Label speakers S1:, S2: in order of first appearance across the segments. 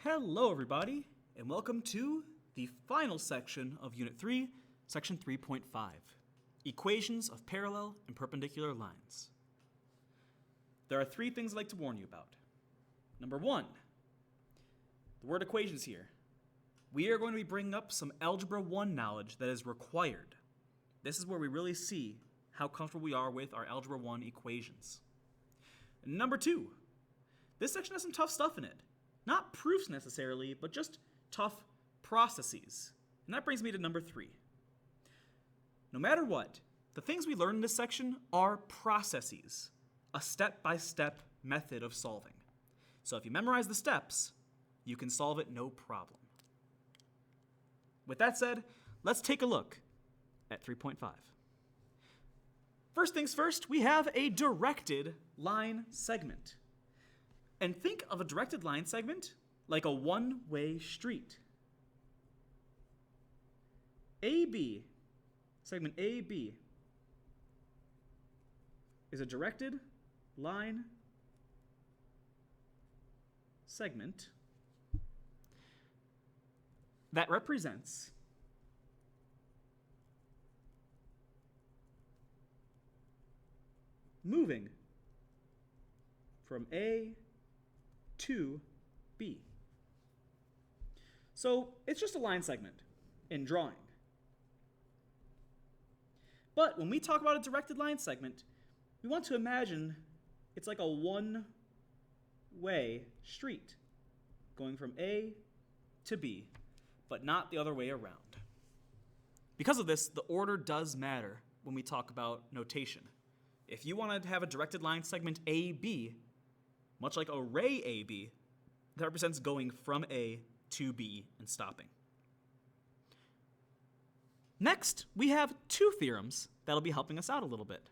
S1: Hello everybody, and welcome to the final section of Unit 3, Section 3.5, Equations of Parallel and Perpendicular Lines. There are three things I'd like to warn you about. Number one, the word equations here. We are going to be bringing up some Algebra 1 knowledge that is required. This is where we really see how comfortable we are with our Algebra 1 equations. And number two, this section has some tough stuff in it. Not proofs necessarily, but just tough processes. And that brings me to number three. No matter what, the things we learn in this section are processes, a step-by-step method of solving. So if you memorize the steps, you can solve it no problem. With that said, let's take a look at 3.5. First things first, we have a directed line segment. And think of a directed line segment like a one-way street. AB, segment AB, is a directed line segment that represents moving from A to B. So it's just a line segment in drawing. But when we talk about a directed line segment, we want to imagine it's like a one-way street going from A to B, but not the other way around. Because of this, the order does matter when we talk about notation. If you want to have a directed line segment AB, much like a ray AB, that represents going from A to B and stopping. Next, we have two theorems that'll be helping us out a little bit,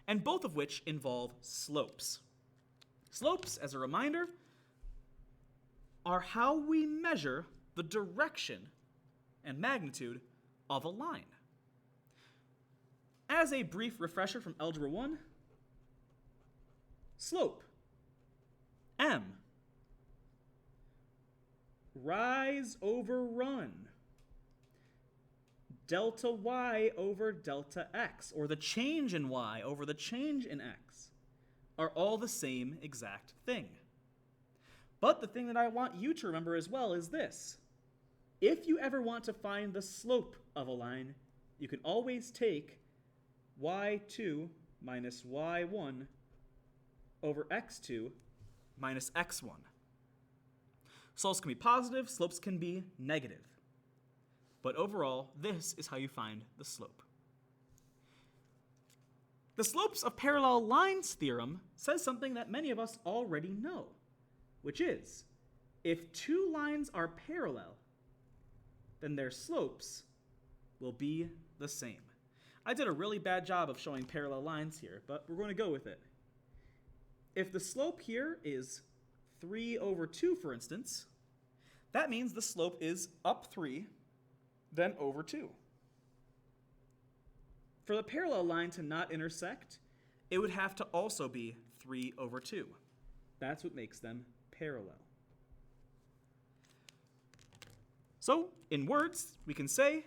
S1: and both of which involve slopes. Slopes, as a reminder, are how we measure the direction and magnitude of a line. As a brief refresher from Algebra 1, slope, M, rise over run, delta y over delta x, or the change in y over the change in x, are all the same exact thing. But the thing that I want you to remember as well is this. If you ever want to find the slope of a line, you can always take y2 minus y1 over x2 minus x1. Slopes can be positive, slopes can be negative. But overall, this is how you find the slope. The slopes of parallel lines theorem says something that many of us already know, which is, if two lines are parallel, then their slopes will be the same. I did a really bad job of showing parallel lines here, but we're going to go with it. If the slope here is 3 over 2, for instance, that means the slope is up 3, then over 2. For the parallel line to not intersect, it would have to also be 3 over 2. That's what makes them parallel. So, in words, we can say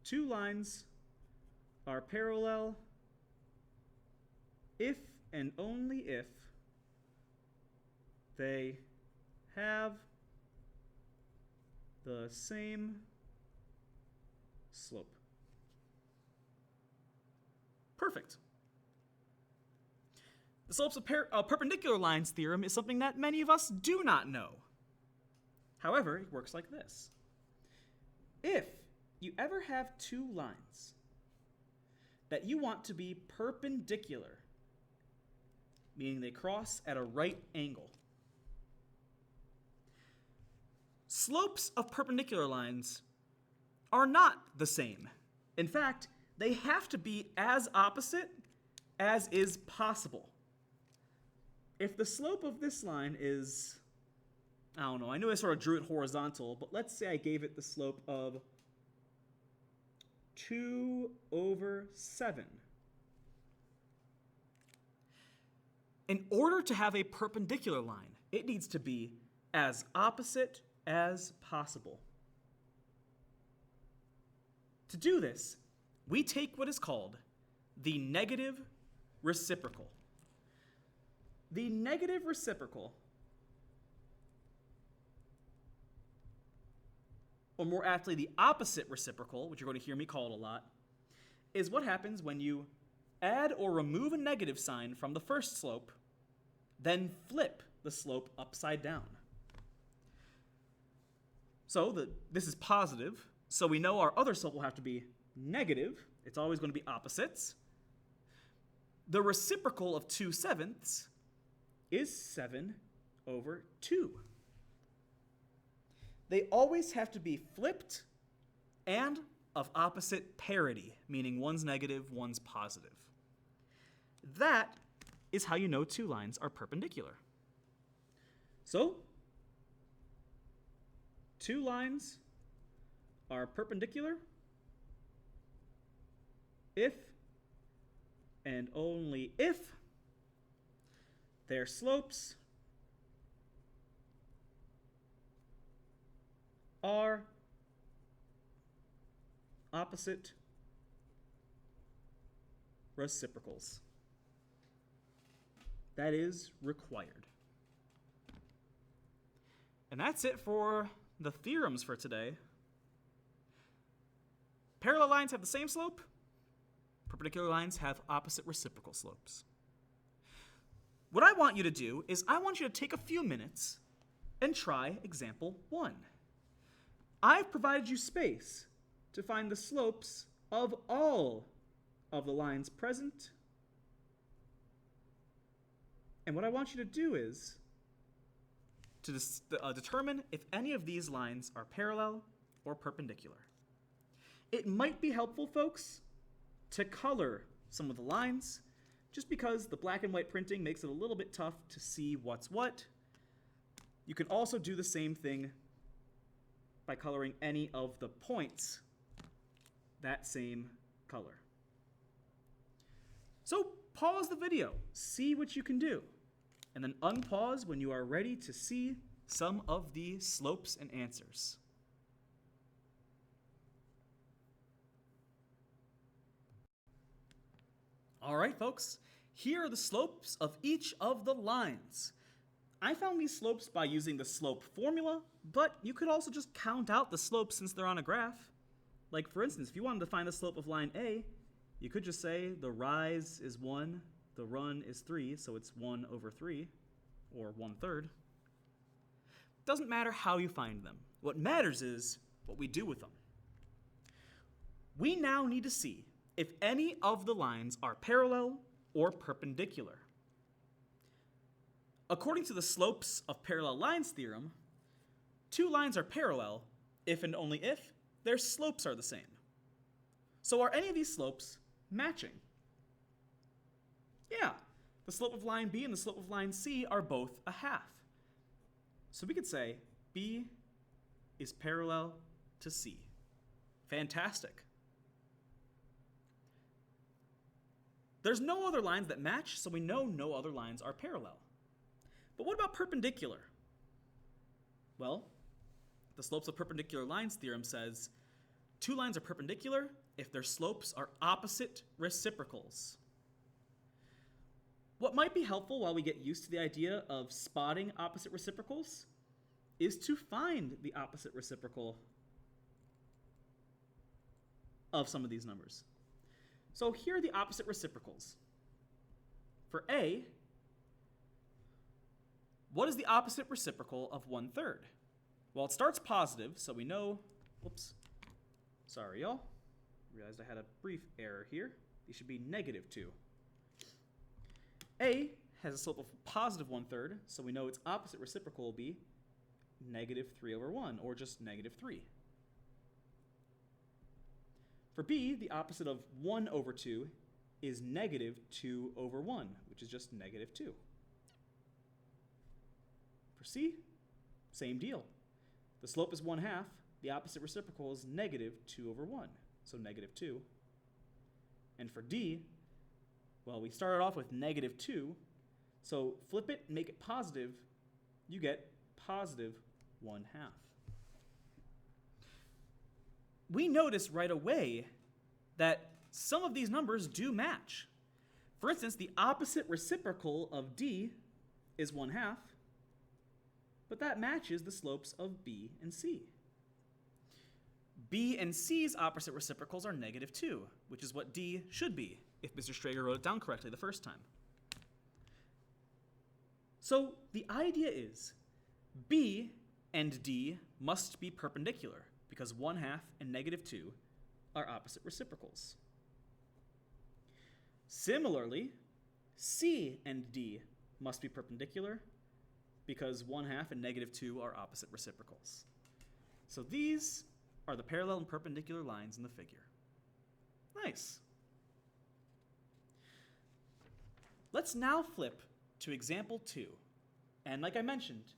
S1: two lines are parallel if and only if they have the same slope. Perfect. The slopes of perpendicular lines theorem is something that many of us do not know. However, it works like this. If you ever have two lines that you want to be perpendicular, meaning they cross at a right angle, slopes of perpendicular lines are not the same. In fact, they have to be as opposite as is possible. If the slope of this line is, I don't know, I knew I sort of drew it horizontal, but let's say I gave it the slope of 2 over 7. In order to have a perpendicular line, it needs to be as opposite as possible. To do this, we take what is called the negative reciprocal. The negative reciprocal, or more aptly, the opposite reciprocal, which you're going to hear me call it a lot, is what happens when you add or remove a negative sign from the first slope, then flip the slope upside down. So this is positive, so we know our other slope will have to be negative. It's always going to be opposites. The reciprocal of 2/7 is 7/2. They always have to be flipped and of opposite parity, meaning one's negative, one's positive. That is how you know two lines are perpendicular. So, two lines are perpendicular if and only if their slopes are opposite reciprocals. That is required. And that's it for the theorems for today. Parallel lines have the same slope. Perpendicular lines have opposite reciprocal slopes. What I want you to do is I want you to take a few minutes and try example 1. I've provided you space to find the slopes of all of the lines present. And what I want you to do is to determine if any of these lines are parallel or perpendicular. It might be helpful, folks, to color some of the lines, just because the black and white printing makes it a little bit tough to see what's what. You can also do the same thing by coloring any of the points that same color. So pause the video, see what you can do, and then unpause when you are ready to see some of the slopes and answers. All right, folks, here are the slopes of each of the lines. I found these slopes by using the slope formula, but you could also just count out the slopes since they're on a graph. Like, for instance, if you wanted to find the slope of line A, you could just say the rise is 1, the run is 3, so it's 1/3, or 1/3. Doesn't matter how you find them. What matters is what we do with them. We now need to see if any of the lines are parallel or perpendicular. According to the slopes of parallel lines theorem, two lines are parallel if and only if their slopes are the same. So are any of these slopes matching? Yeah, the slope of line B and the slope of line C are both a half. So we could say B is parallel to C. Fantastic. There's no other lines that match, so we know no other lines are parallel. But what about perpendicular? Well, the slopes of perpendicular lines theorem says two lines are perpendicular if their slopes are opposite reciprocals. What might be helpful while we get used to the idea of spotting opposite reciprocals is to find the opposite reciprocal of some of these numbers. So here are the opposite reciprocals. For A, what is the opposite reciprocal of 1/3? Well, it starts positive, so we know, whoops, sorry y'all, realized I had a brief error here. These should be -2. A has a slope of positive 1/3, so we know its opposite reciprocal will be -3/1, or just -3. For B, the opposite of 1/2 is -2/1, which is just -2. For C, same deal. The slope is 1/2, the opposite reciprocal is -2/1, so -2. And for D, well, we started off with -2, So flip it and make it positive, you get positive 1/2. We notice right away that some of these numbers do match. For instance, the opposite reciprocal of d is 1/2, but that matches the slopes of b and c. B and C's opposite reciprocals are -2, which is what D should be if Mr. Strager wrote it down correctly the first time. So the idea is B and D must be perpendicular because 1/2 and -2 are opposite reciprocals. Similarly, C and D must be perpendicular because 1/2 and -2 are opposite reciprocals. So these are the parallel and perpendicular lines in the figure. Nice. Let's now flip to example 2. And like I mentioned,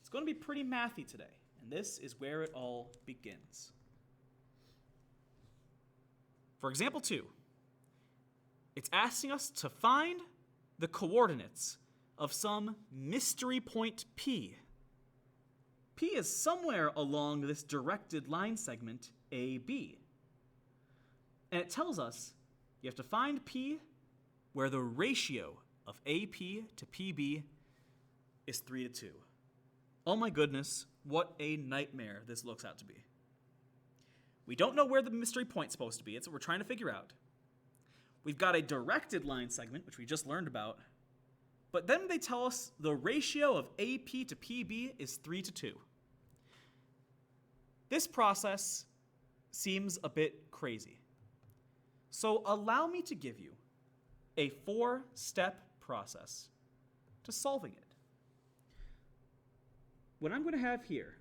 S1: it's going to be pretty mathy today, and this is where it all begins. For example 2, it's asking us to find the coordinates of some mystery point P. P is somewhere along this directed line segment AB. And it tells us you have to find P where the ratio of AP to PB is 3:2. Oh my goodness, what a nightmare this looks out to be. We don't know where the mystery point's supposed to be. It's what we're trying to figure out. We've got a directed line segment, which we just learned about. But then they tell us the ratio of AP to PB is 3:2. This process seems a bit crazy. So allow me to give you a 4-step process to solving it. What I'm going to have here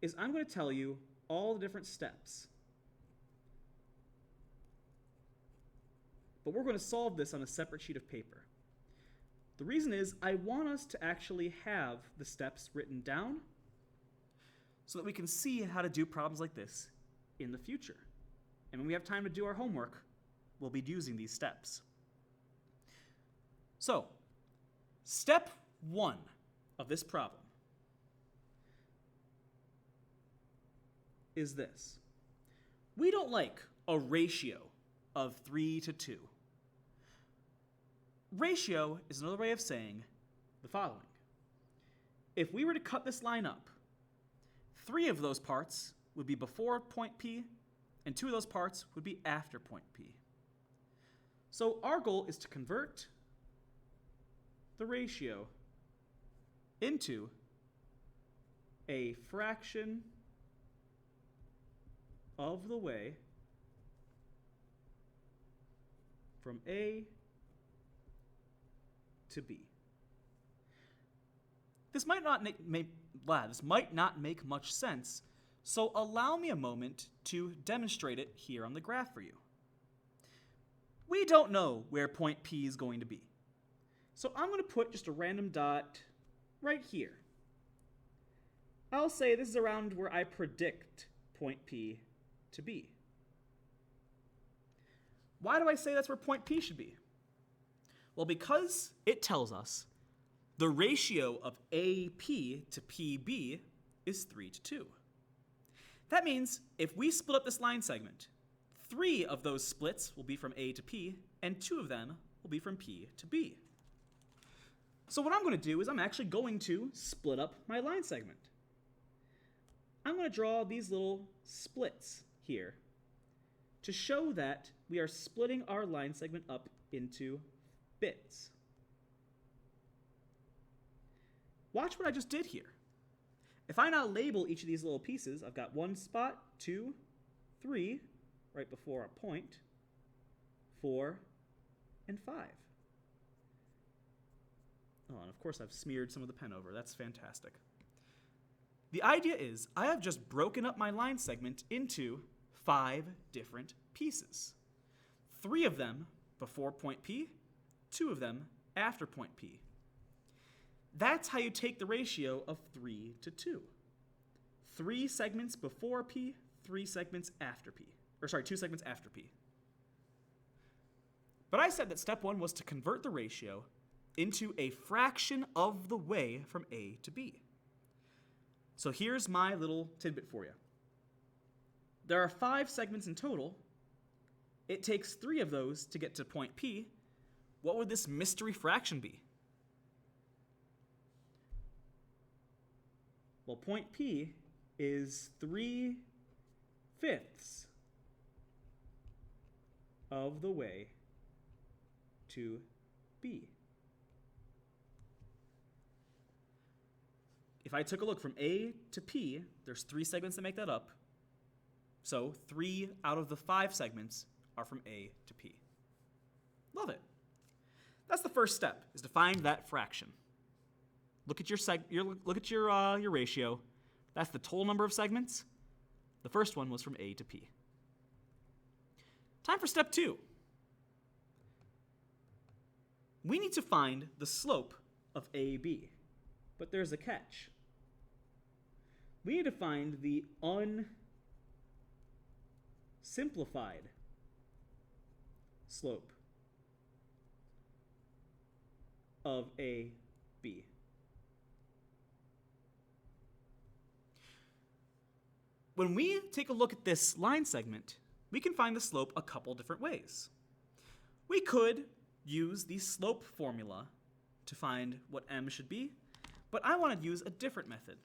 S1: is I'm going to tell you all the different steps. But we're going to solve this on a separate sheet of paper. The reason is I want us to actually have the steps written down so that we can see how to do problems like this in the future. And when we have time to do our homework, we'll be using these steps. So, step 1 of this problem is this. We don't like a ratio of 3:2. Ratio is another way of saying the following. If we were to cut this line up, 3 of those parts would be before point P, and 2 of those parts would be after point P. So our goal is to convert the ratio into a fraction of the way from A to B. This might not make much sense, so allow me a moment to demonstrate it here on the graph for you. We don't know where point P is going to be, so I'm going to put just a random dot right here. I'll say this is around where I predict point P to be. Why do I say that's where point P should be? Well, because it tells us the ratio of AP to PB is 3:2. That means if we split up this line segment, 3 of those splits will be from A to P, and 2 of them will be from P to B. So what I'm going to do is I'm actually going to split up my line segment. I'm going to draw these little splits here to show that we are splitting our line segment up into bits. Watch what I just did here. If I now label each of these little pieces, I've got 1 spot, 2, 3, right before a point, 4, and 5. Oh, and of course I've smeared some of the pen over. That's fantastic. The idea is I have just broken up my line segment into 5 different pieces. 3 of them before point P, 2 of them after point P. That's how you take the ratio of 3:2. 3 segments before P, 3 segments after P. 2 segments after P. But I said that step 1 was to convert the ratio into a fraction of the way from A to B. So here's my little tidbit for you. There are 5 segments in total. It takes 3 of those to get to point P. What would this mystery fraction be? Well, point P is 3/5 of the way to B. If I took a look from A to P, there's 3 segments that make that up. So 3 out of the 5 segments are from A to P. Love it. That's the first step, is to find that fraction. Look at your ratio. That's the total number of segments. The first one was from A to P. Time for step 2. We need to find the slope of AB, but there's a catch. We need to find the unsimplified slope of AB. When we take a look at this line segment, we can find the slope a couple different ways. We could use the slope formula to find what m should be, but I want to use a different method.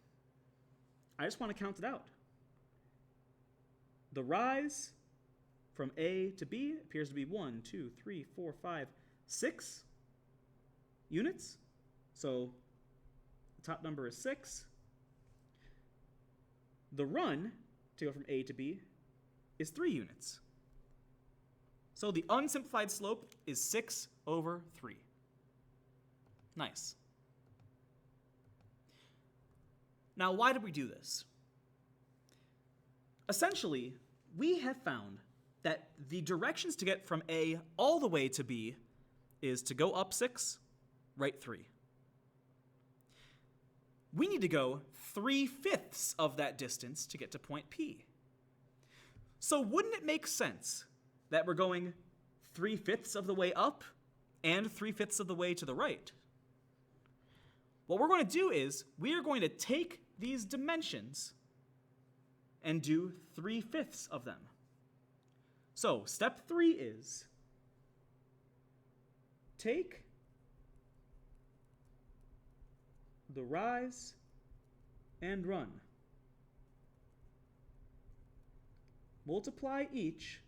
S1: I just want to count it out. The rise from A to B appears to be 1, 2, 3, 4, 5, 6 units. So the top number is 6. The run to go from A to B is 3 units. So the unsimplified slope is 6/3. Nice. Now, why did we do this? Essentially, we have found that the directions to get from A all the way to B is to go up 6, right 3. We need to go 3/5 of that distance to get to point P. So wouldn't it make sense that we're going 3/5 of the way up and 3/5 of the way to the right? What we're going to do is we are going to take these dimensions and do 3/5 of them. So step 3 is take the rise and run. Multiply each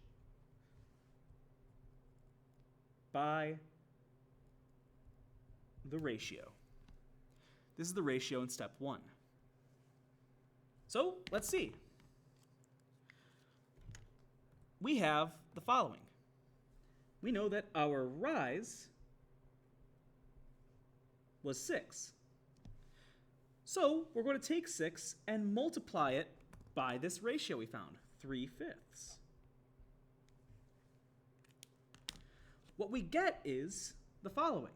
S1: by the ratio. This is the ratio in step 1. So let's see. We have the following. We know that our rise was 6. So we're going to take 6 and multiply it by this ratio we found, 3/5. What we get is the following.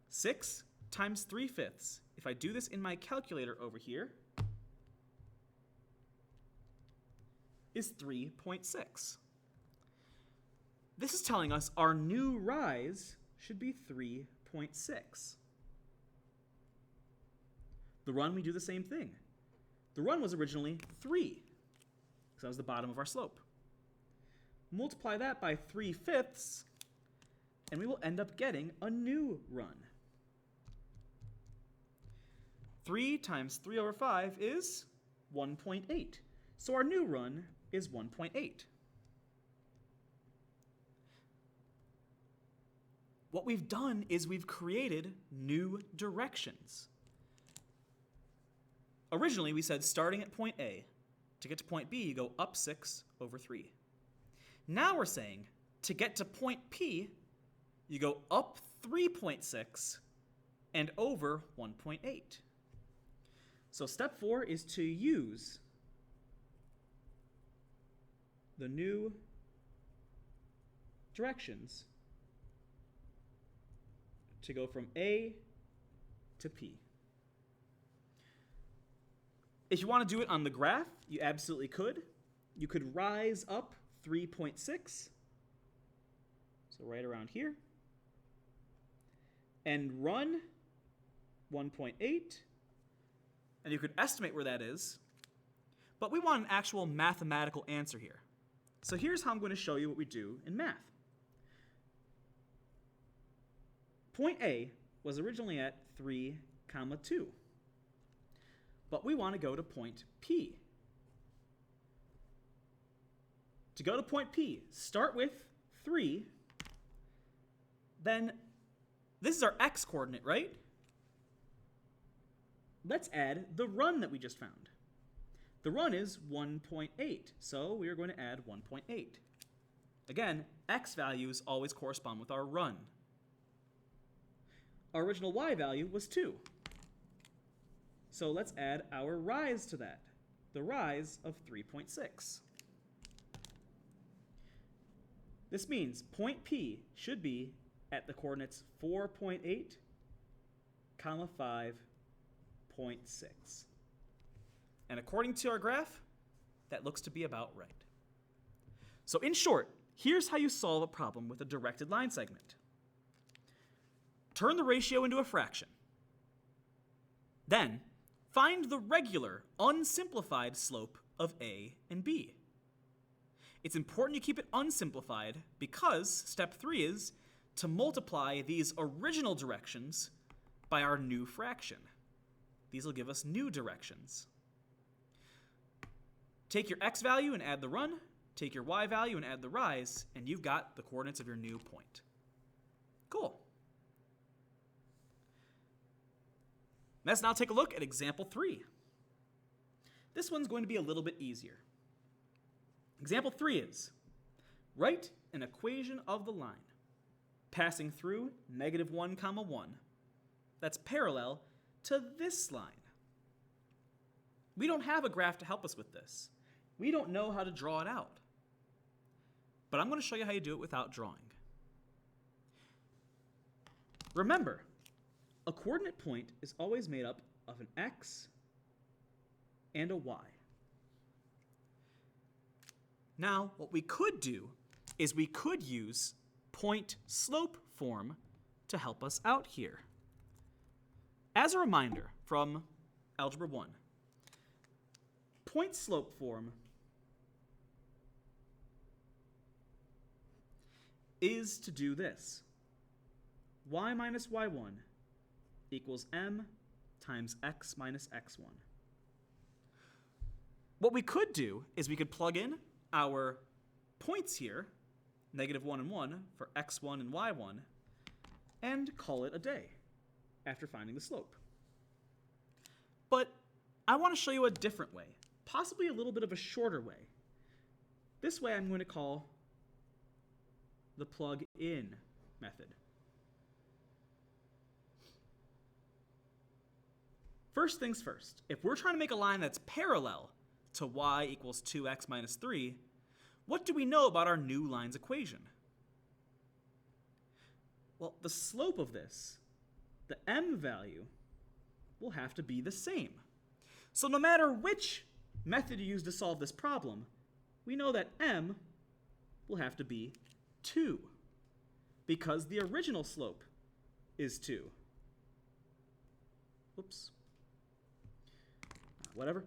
S1: 6 times 3/5. If I do this in my calculator over here, is 3.6. This is telling us our new rise should be 3.6. The run, we do the same thing. The run was originally 3, because that was the bottom of our slope. Multiply that by 3/5, and we will end up getting a new run. 3 times 3/5 is 1.8. So our new run is 1.8. What we've done is we've created new directions. Originally, we said starting at point A, to get to point B, you go up 6/3. Now we're saying to get to point P, you go up 3.6 and over 1.8. So step 4 is to use the new directions to go from A to P. If you want to do it on the graph, you absolutely could. You could rise up 3.6, so right around here, and run 1.8, and you could estimate where that is, but we want an actual mathematical answer here. So here's how I'm going to show you what we do in math. Point A was originally at 3, 2, but we want to go to point P. To go to point P, start with 3, then this is our x coordinate, right? Let's add the run that we just found. The run is 1.8, so we are going to add 1.8. Again, x values always correspond with our run. Our original y value was 2. So let's add our rise to that, the rise of 3.6. This means point P should be at the coordinates 4.8, 5.6. And according to our graph, that looks to be about right. So in short, here's how you solve a problem with a directed line segment. Turn the ratio into a fraction. Then, find the regular, unsimplified slope of A and B. It's important you keep it unsimplified because step 3 is to multiply these original directions by our new fraction. These will give us new directions. Take your x value and add the run, take your y value and add the rise, and you've got the coordinates of your new point. Cool. Let's now take a look at example 3. This one's going to be a little bit easier. Example 3 is, write an equation of the line passing through -1, 1 that's parallel to this line. We don't have a graph to help us with this. We don't know how to draw it out. But I'm going to show you how you do it without drawing. Remember, a coordinate point is always made up of an x and a y. Now, what we could do is we could use point-slope form to help us out here. As a reminder from Algebra 1, point-slope form is to do this. Y minus y1 equals m times x minus x1. What we could do is we could plug in our points here, -1 and 1, for x1 and y1, and call it a day after finding the slope. But I want to show you a different way, possibly a little bit of a shorter way. This way I'm going to call the plug-in method. First things first, if we're trying to make a line that's parallel to y equals 2x minus 3, what do we know about our new line's equation? Well, the slope of this, the m value, will have to be the same. So no matter which method you use to solve this problem, we know that m will have to be 2, because the original slope is 2. Whoops. Whatever.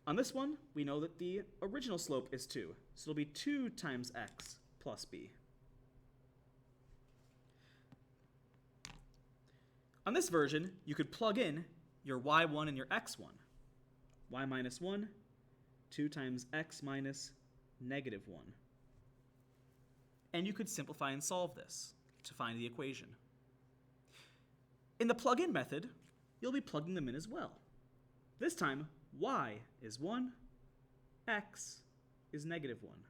S1: On this one, we know that the original slope is 2, so it'll be 2 times x plus b. On this version, you could plug in your y1 and your x1. Y minus 1, 2 times x minus -1. And you could simplify and solve this to find the equation. In the plug-in method, you'll be plugging them in as well. This time, y is 1, x is -1.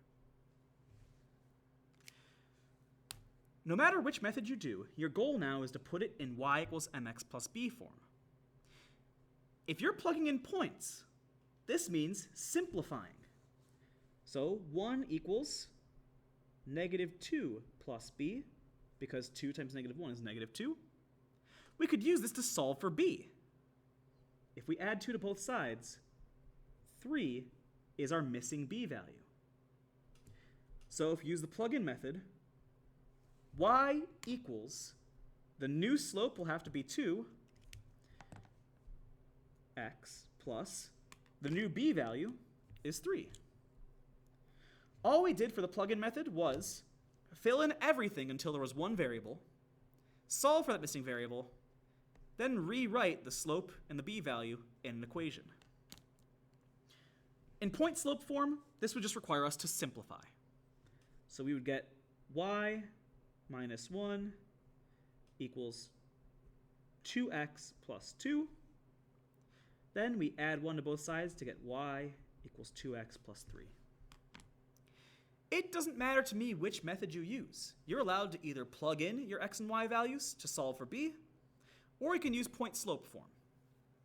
S1: No matter which method you do, your goal now is to put it in y equals mx plus b form. If you're plugging in points, this means simplifying. So 1 equals -2 plus b, because 2 times -1 is -2. We could use this to solve for b. If we add 2 to both sides, 3 is our missing b value. So if you use the plug-in method, y equals the new slope will have to be 2x plus the new b value is 3. All we did for the plug-in method was fill in everything until there was one variable, solve for that missing variable, then rewrite the slope and the b value in an equation. In point slope form, this would just require us to simplify. So we would get y minus 1 equals 2x plus 2. Then we add 1 to both sides to get y equals 2x plus 3. It doesn't matter to me which method you use. You're allowed to either plug in your x and y values to solve for b, or you can use point slope form.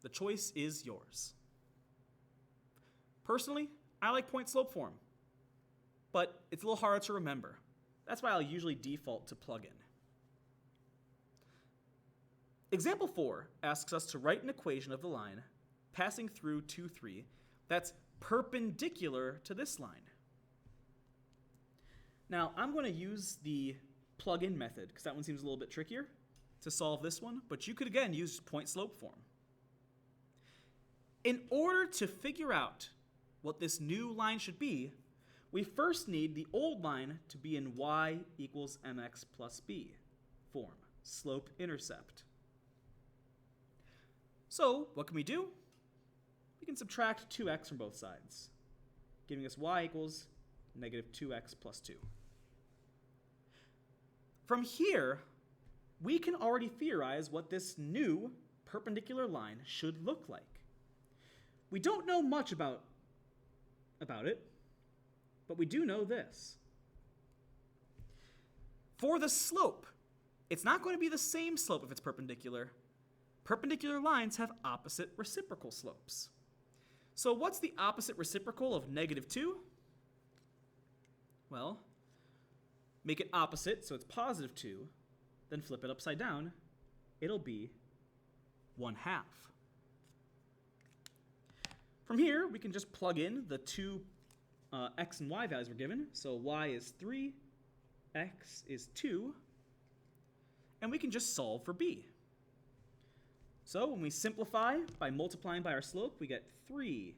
S1: The choice is yours. Personally, I like point slope form, but it's a little harder to remember. That's why I'll usually default to plug in. Example 4 asks us to write an equation of the line passing through 2, 3 that's perpendicular to this line. Now, I'm going to use the plug-in method because that one seems a little bit trickier to solve this one, but you could again use point slope form. In order to figure out what this new line should be, we first need the old line to be in y equals mx plus b form, slope intercept. So what can we do? We can subtract 2x from both sides, giving us y equals negative 2x plus 2. From here, we can already theorize what this new perpendicular line should look like. We don't know much about it, but we do know this. For the slope, it's not going to be the same slope if it's perpendicular. Perpendicular lines have opposite reciprocal slopes. So what's the opposite reciprocal of negative 2? Well, make it opposite, so it's positive 2, then flip it upside down. It'll be 1/2. From here, we can just plug in the two x and y values we're given. So y is 3, x is 2, and we can just solve for b. So when we simplify by multiplying by our slope, we get 3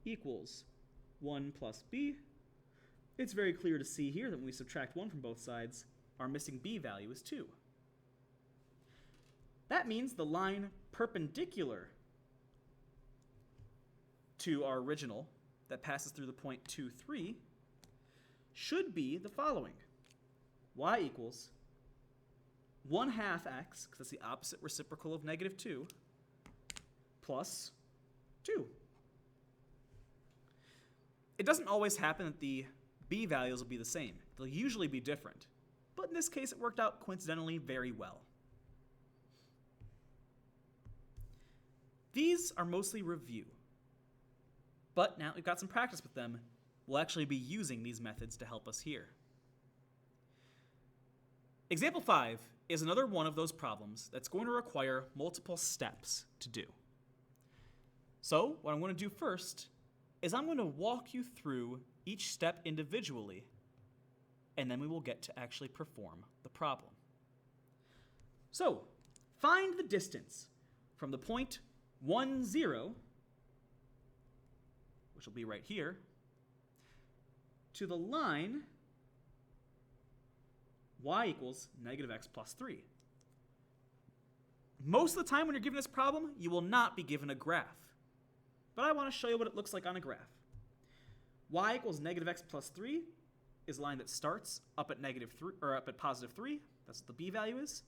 S1: equals 1 plus b. It's very clear to see here that when we subtract 1 from both sides, our missing b value is 2. That means the line perpendicular to our original that passes through the point 2, 3 should be the following. Y equals 1/2 x, because that's the opposite reciprocal of negative 2, plus 2. It doesn't always happen that the b values will be the same. They'll usually be different. But in this case, it worked out coincidentally very well. These are mostly review. But now we've got some practice with them, we'll actually be using these methods to help us here. Example 5 is another one of those problems that's going to require multiple steps to do. So what I'm going to do first is I'm going to walk you through each step individually, and then we will get to actually perform the problem. So find the distance from the point 1, 0, which will be right here, to the line y equals negative x plus 3. Most of the time when you're given this problem, you will not be given a graph. But I want to show you what it looks like on a graph. Y equals negative x plus 3 is a line that starts up at negative 3, or up at positive 3. That's what the b value is.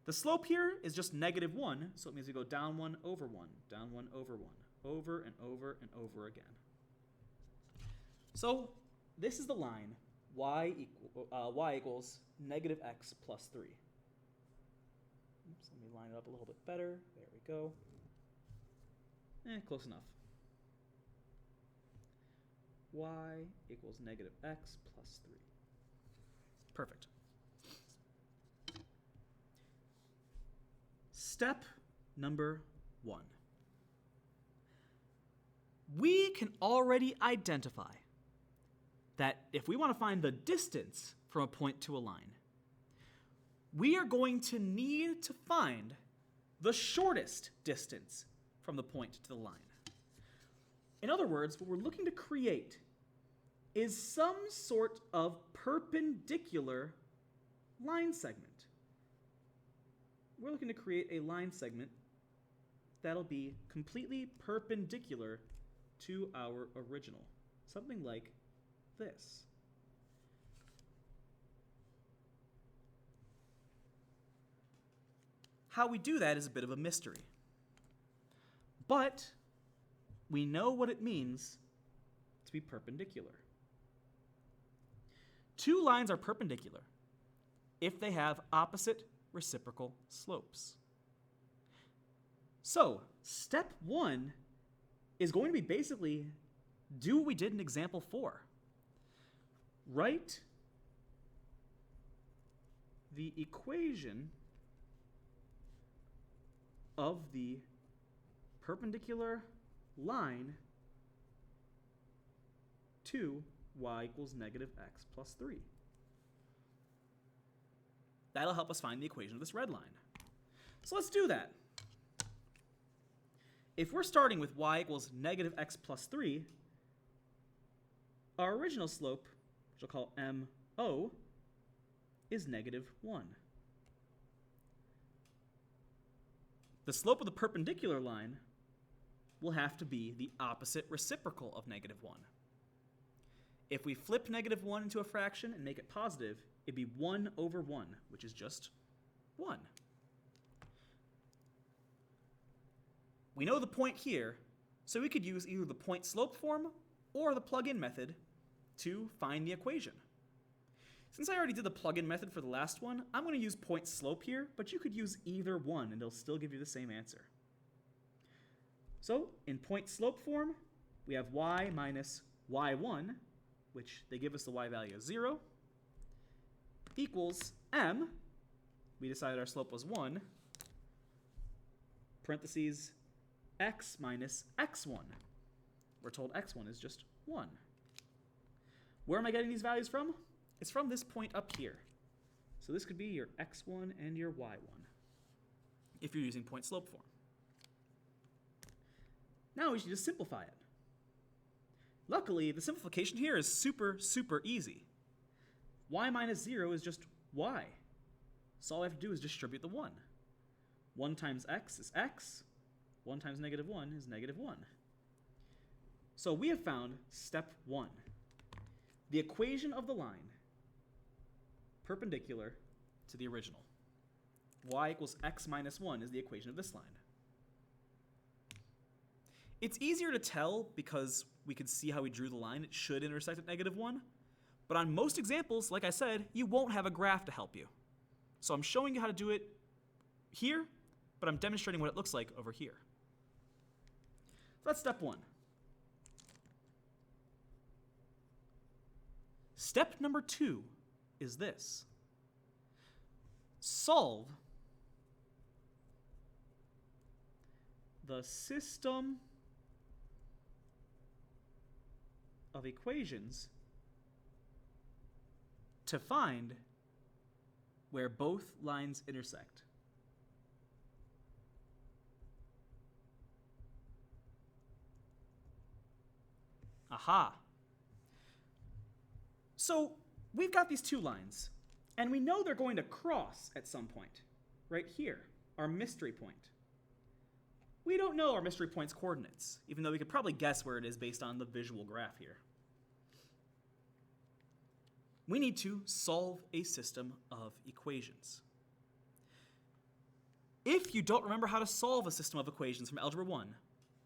S1: The slope here is just negative 1, so it means we go down 1 over 1, down 1 over 1, over and over and over again. So this is the line y equals negative x plus 3. Oops, let me line it up a little bit better. There we go. Close enough. Y equals negative x plus 3. Perfect. Step number 1. We can already identify that if we want to find the distance from a point to a line, we are going to need to find the shortest distance from the point to the line. In other words, what we're looking to create is some sort of perpendicular line segment. We're looking to create a line segment that'll be completely perpendicular to our original. Something like this. How we do that is a bit of a mystery. But we know what it means to be perpendicular. Two lines are perpendicular if they have opposite reciprocal slopes. So, step 1 is going to be basically do what we did in example 4. Write the equation of the perpendicular line to y equals negative x plus 3. That'll help us find the equation of this red line. So let's do that. If we're starting with y equals negative x plus 3, our original slope, which I'll call MO, is negative 1. The slope of the perpendicular line will have to be the opposite reciprocal of negative 1. If we flip negative 1 into a fraction and make it positive, it'd be 1 over 1, which is just 1. We know the point here, so we could use either the point slope form or the plug-in method to find the equation. Since I already did the plug-in method for the last one, I'm going to use point slope here, but you could use either one and it'll still give you the same answer. So in point slope form, we have y minus y1, which they give us the y value of 0, equals m. We decided our slope was 1, parentheses, x minus x1. We're told x1 is just 1. Where am I getting these values from? It's from this point up here. So this could be your x1 and your y1 if you're using point slope form. Now we should just simplify it. Luckily, the simplification here is super, super easy. Y minus 0 is just y. So all I have to do is distribute the 1. 1 times x is x. 1 times negative 1 is negative 1. So we have found step 1. The equation of the line perpendicular to the original. Y equals x minus 1 is the equation of this line. It's easier to tell because we could see how we drew the line. It should intersect at negative 1. But on most examples, like I said, you won't have a graph to help you. So I'm showing you how to do it here, but I'm demonstrating what it looks like over here. So that's step 1. Step number 2 is this. Solve the system of equations to find where both lines intersect. Aha! So we've got these two lines, and we know they're going to cross at some point, right here, our mystery point. We don't know our mystery point's coordinates, even though we could probably guess where it is based on the visual graph here. We need to solve a system of equations. If you don't remember how to solve a system of equations from Algebra 1,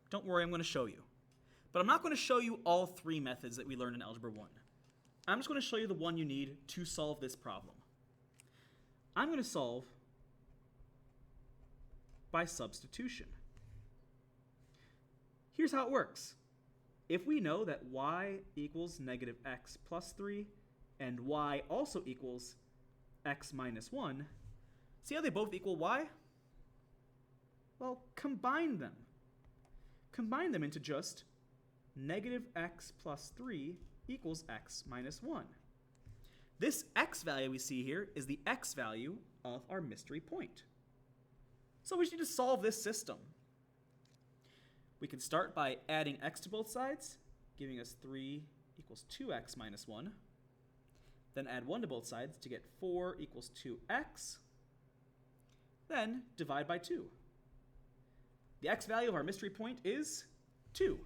S1: don't worry, I'm going to show you. But I'm not going to show you all 3 methods that we learned in Algebra 1. I'm just going to show you the one you need to solve this problem. I'm going to solve by substitution. Here's how it works. If we know that y equals negative x plus 3 and y also equals x minus 1, see how they both equal y? Well, combine them. Combine them into just negative x plus 3 equals x minus 1. This x value we see here is the x value of our mystery point. So we just need to solve this system. We can start by adding x to both sides, giving us 3 equals 2x minus 1. Then add 1 to both sides to get 4 equals 2x. Then divide by 2. The x value of our mystery point is 2.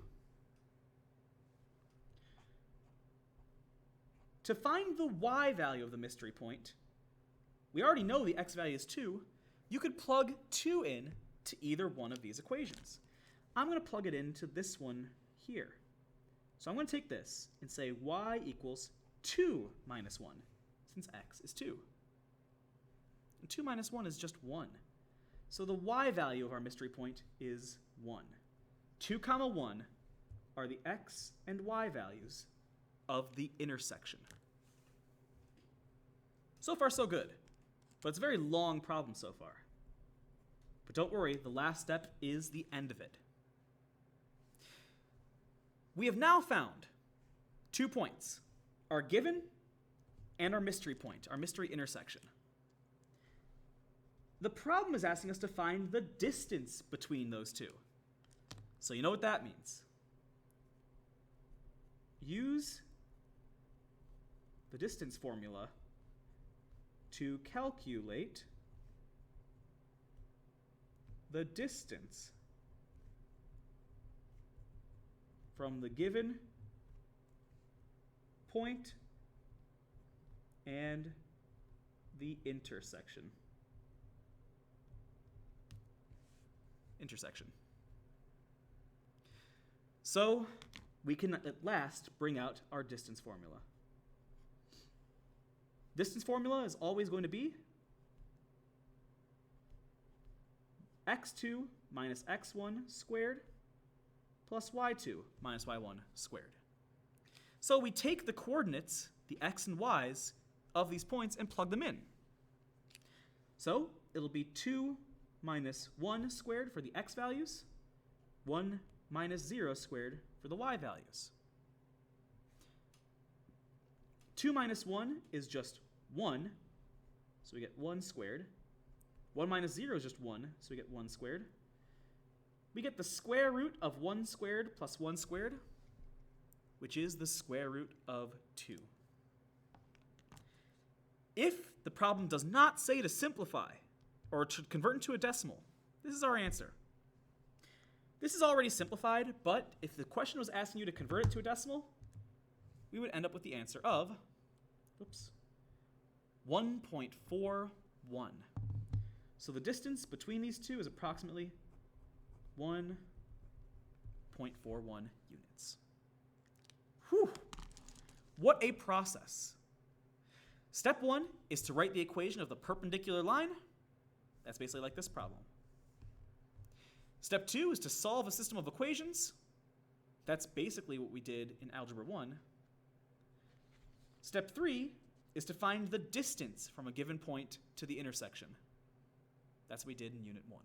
S1: To find the y value of the mystery point, we already know the x value is 2. You could plug 2 in to either one of these equations. I'm going to plug it into this one here. So I'm going to take this and say y equals 2 minus 1, since x is 2. And 2 minus 1 is just 1. So the y value of our mystery point is 1. 2 comma 1 are the x and y values of the intersection. So far, so good. But it's a very long problem so far. But don't worry, the last step is the end of it. We have now found 2 points, our given and our mystery point, our mystery intersection. The problem is asking us to find the distance between those two. So you know what that means. Use the distance formula to calculate the distance from the given point and the intersection. So we can at last bring out our distance formula. Distance formula is always going to be x2 minus x1 squared plus y2 minus y1 squared. So we take the coordinates, the x and y's, of these points and plug them in. So it'll be 2 minus 1 squared for the x values, 1 minus 0 squared for the y values. 2 minus 1 is just 1, so we get 1 squared. 1 minus 0 is just 1, so we get 1 squared. We get the square root of 1 squared plus 1 squared, which is the square root of 2. If the problem does not say to simplify or to convert into a decimal, this is our answer. This is already simplified, but if the question was asking you to convert it to a decimal, we would end up with the answer of 1.41. So the distance between these two is approximately 1.41 units. Whew! What a process. Step 1 is to write the equation of the perpendicular line. That's basically like this problem. Step 2 is to solve a system of equations. That's basically what we did in Algebra 1. Step 3 is to find the distance from a given point to the intersection. That's what we did in Unit 1.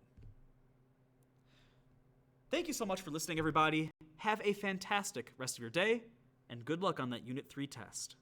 S1: Thank you so much for listening, everybody. Have a fantastic rest of your day, and good luck on that Unit 3 test.